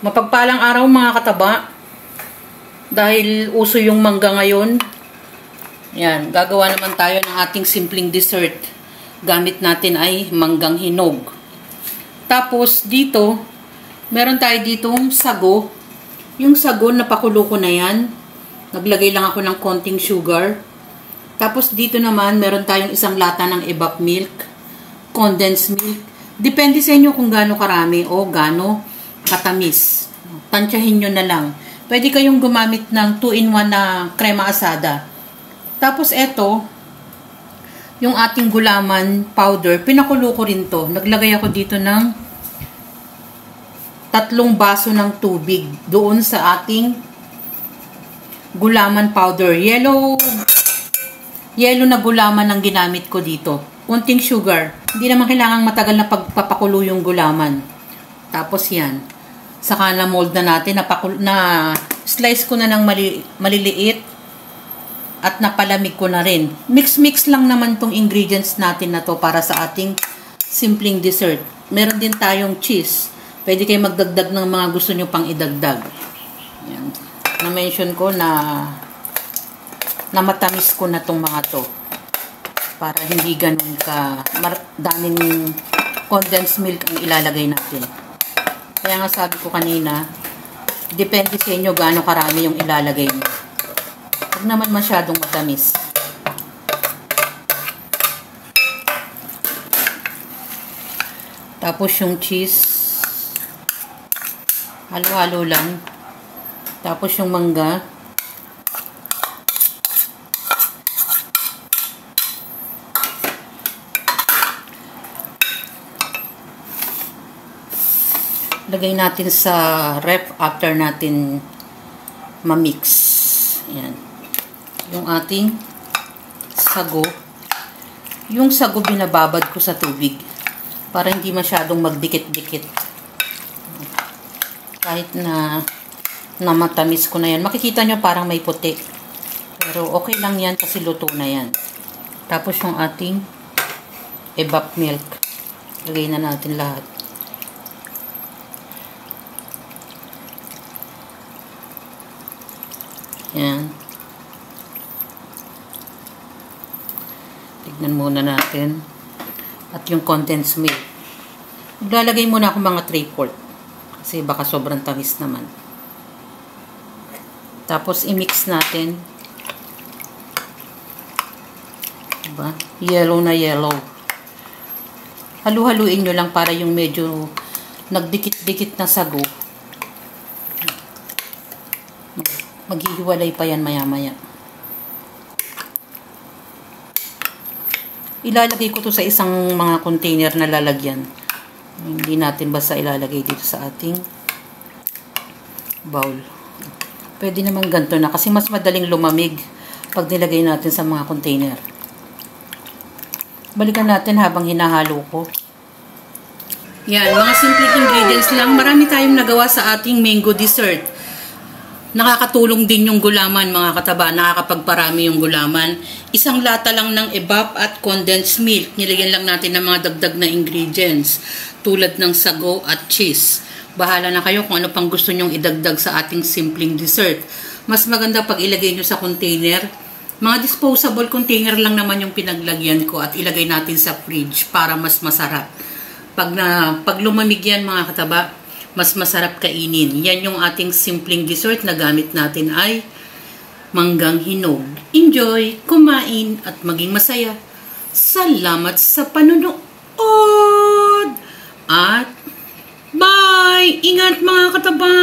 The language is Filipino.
Mapagpalang araw mga kataba. Dahil uso yung mangga ngayon. Yan, gagawa naman tayo ng ating simpleng dessert. Gamit natin ay manggang hinog. Tapos dito, meron tayo ditong sago. Yung sago, napakulo ko na yan. Naglagay lang ako ng konting sugar. Tapos dito naman, meron tayong isang lata ng evap milk, condensed milk. Depende sa inyo kung gaano karami o gaano katamis. Tansyahin nyo na lang. Pwede kayong gumamit ng 2-in-1 na crema asada. Tapos eto, yung ating gulaman powder, pinakulo ko rin to. Naglagay ako dito ng 3 baso ng tubig doon sa ating gulaman powder. Yellow na gulaman ang ginamit ko dito. Kunting sugar. Hindi naman kailangang matagal na pagpapakulo yung gulaman. Tapos yan. Saka na mold na natin, na slice ko na ng maliliit at napalamig ko na rin. Mix lang naman tong ingredients natin na to para sa ating simpleng dessert. Meron din tayong cheese. Pwede kayo magdagdag ng mga gusto nyo pang idagdag. Yan. Na-mention ko na matamis ko na tong mga to. Para hindi ganun daming condensed milk ang ilalagay natin. Kaya nga sabi ko kanina, depende sa inyo gaano karami yung ilalagay nyo. Huwag naman masyadong matamis. Tapos yung cheese, halo-halo lang. Tapos yung mangga. Lagay natin sa ref after natin ma-mix. Ayan. Yung ating sago. Yung sago binababad ko sa tubig para hindi masyadong magdikit-dikit. Kahit na matamis ko na yan. Makikita nyo parang may puti. Pero okay lang yan kasi luto na yan. Tapos yung ating evap milk. Lagay na natin lahat. Yan. Tignan muna natin. At yung condensed milk. Maglalagay muna ako mga 3/4. Kasi baka sobrang tamis naman. Tapos i-mix natin. Diba? Yellow na yellow. Halu-haluin nyo lang para yung medyo nagdikit-dikit na sago. Maghihiwalay pa yan maya-maya. Ilalagay ko to sa isang mga container na lalagyan. Hindi natin basta ilalagay dito sa ating bowl. Pwede naman ganito na kasi mas madaling lumamig pag nilagay natin sa mga container. Balikan natin habang hinahalo ko. Yan, mga simple ingredients lang. Marami tayong nagawa sa ating mango dessert. Nakakatulong din yung gulaman mga kataba, nakakapagparami yung gulaman. Isang lata lang ng evap at condensed milk. Nilagyan lang natin ng mga dagdag na ingredients tulad ng sago at cheese. Bahala na kayo kung ano pang gusto nyong idagdag sa ating simpleng dessert. Mas maganda pag ilagay nyo sa container. Mga disposable container lang naman yung pinaglagyan ko at ilagay natin sa fridge para mas masarap. Pag lumamig yan mga kataba, mas masarap kainin. Yan yung ating simpleng dessert na gamit natin ay manggang hinog. Enjoy, kumain, at maging masaya. Salamat sa panonood! At bye! Ingat mga kataba!